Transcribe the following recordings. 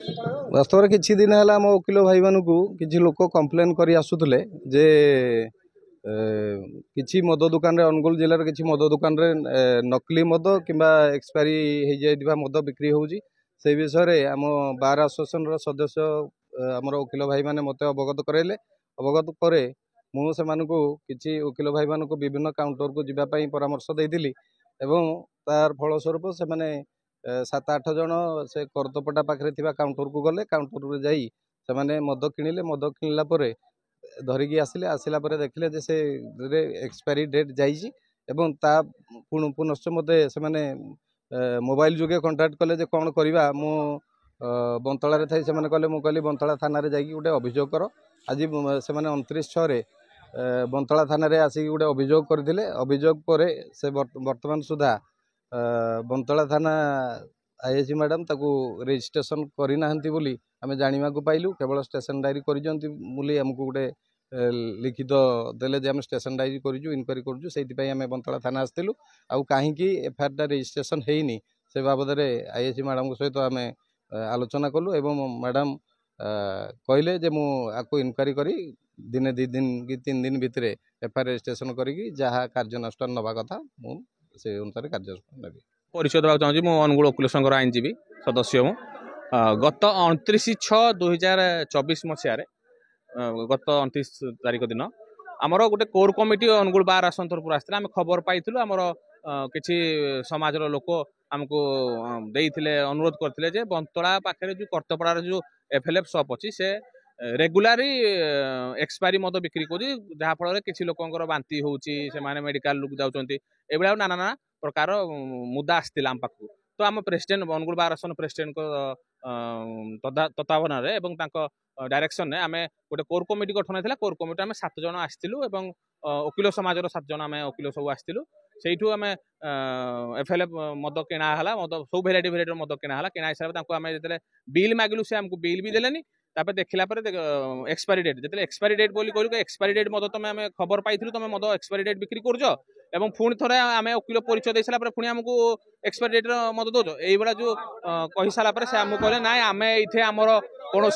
वास्तव में किसी दिन है आम वकिल भाई मानू किसी लोक कम्प्लेन कर आसुले जे किसी मद दुकान रे अनुगुल जिलार किसी मद दुकान रे नकली मद किंबा एक्सपायरी हो जाइथिबा मद बिक्री होउची से विषय रे आम बार एसोसिएशन रो सदस्य आमर वकिल भाई माने मते अवगत कराइले अवगत करे मु से मानकु किछि वकिल भाई मानकु विभिन्न काउंटर को जिबा पई परामर्श देइदिली एवं तार फलस्वरूप से माने 7-8 जन से करतपटा पाखे थिबा काउंटर को गले काउंटर रे जाई से माने मद किनिले मद किनला परे धरिकी आसिले आसिला परे देखिले जे से एक्सपायरी डेट जाइए एवं ता पुनश्च मते से माने मोबाइल जुगे कंटाक्ट कले जे कौन करवा मु बंतला थी से कहले मु कहली बंतला थाना रे जाइए गोटे अभियोग कर आज से 29/6 रे बंतला थाना रे आसिक गोटे अभियोग करथिले अभियोग पर से वर्तमान सुधा बंतला थाना आईएससी मैडम ताकू रजिस्ट्रेशन करना बोली आम जाना पाइलु केवल स्टेशन डायरी करी आमको गोटे लिखित देले जे आम स्टेशन डायरी करूँ इनक्वारी करूँ आम बंतला थाना आसलु आउ कहीं एफआईआर टा रजिस्ट्रेशन होनी से बाबद आईएससी मैडम सहित आम आलोचना कलु एवं मैडम कहले जे मु आपको इनक्वारी करी दिने 2 दिन कि 3 दिन भितर एफआईआर रजिस्ट्रेशन करी जहाँ कार्यानुष्ठान नवा कथा से अनुसार कार्यानुष्ठान नेबी। परिचय देवाक चाहूँगी मु अनुगुल वकील संघर आईनजीवी सदस्य मु गत 29/6/2024 मसीह गत 29 तारिख दिन आमर गोटे कोर कमिटी अनुगुल बार आसंतरपुर आसते आम खबर पाइलु आमर किसी समाजर लोक आमको देइथिले अनुरोध करथिले जे बंतला पाखे जो कर्तपड़ार जो एफएलएफ शॉप अच्छी से रेगुलारी एक्सपायरी मद बिक्री कर जहाँ फल किसी लोकर बांति होची से माने मेडिकल लोक जाउचंती एभला नाना प्रकार मुद्दा आसला आम पाखु तो आम प्रेसिडेंट अनुगुल बार आसन प्रेसिडेंट तत्वावधान एवं डायरेक्शन ने आम गोटे कोर कमिटी गठन होता कोर कमिटी आम 7 जन आसलु एवं वकिल समाजर 7 जन आम वकिल सब आसलु से आम एफएलएफ मद किणाला मद सब भेराइटी मद किणाला किणा हिसाब से आम जो बिल मागिलु से आमको बिल भी देलेनी तापर देखला पर एक्सपायरी डेट जो एक्सपायरी डेट बोली कहलु एक्सपायरी डेट मद तुम आम खबर पाइलु तुम मद एक्सपायरी डेट बिक्री करज एवं पुणी थे आम वकिल परिचय दे सारा पुणी आमको एक्सपायरी डेट मद दौच ये जो कही सारापर से आमको कहले ना आम ये आमर कौन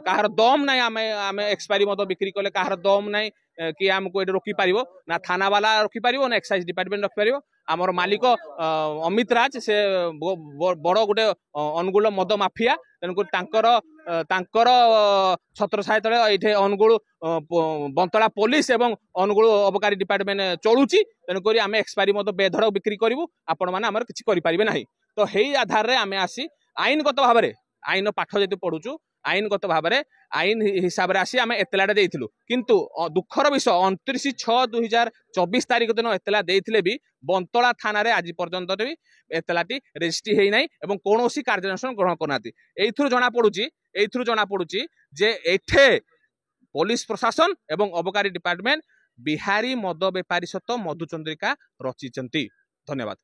कहार दम ना आम एक्सपायरी मद बिक्री कले कहार दम ना कि आमको ये रोकी पार ना थाना वाला रखी पार ना एक्साइज डिपार्टमेंट रखिपार आमर मालिक अमित राज से बड़ गोटे अनुगुल मद माफिया तेणुक छत्र साय तले ये अनुगुल बंतला पुलिस एवं अनुगुल अबकारी डिपार्टमेंट चलुची तेणुक आम एक्सपायरी मद बेधड़क बिक्री करूँ आपण मैंने आम किसी करें ना तो यही आधार में आम आसी आईनगत भाव में आईन पाठ जो पढ़ुचु आईनगत भाव में आईन हिसाब से आसी आम एतलाटा देइथिलु किंतु दुखर विषय 29/6/2024 तारिख दिन एतला देइथिले भी बंतला थाना रे आज पर्यंत भी एतलाटी रेजिस्ट्री होई नाही एवं कोनोसी कार्यानुष्ठान ग्रहण करनाती एइथुरु जना पड़ुची जे एठे पुलिस प्रशासन एवं अबकारी डिपार्टमेंट बिहारी मद बेपारी सत मधुचंद्रिका रचिचंती। धन्यवाद।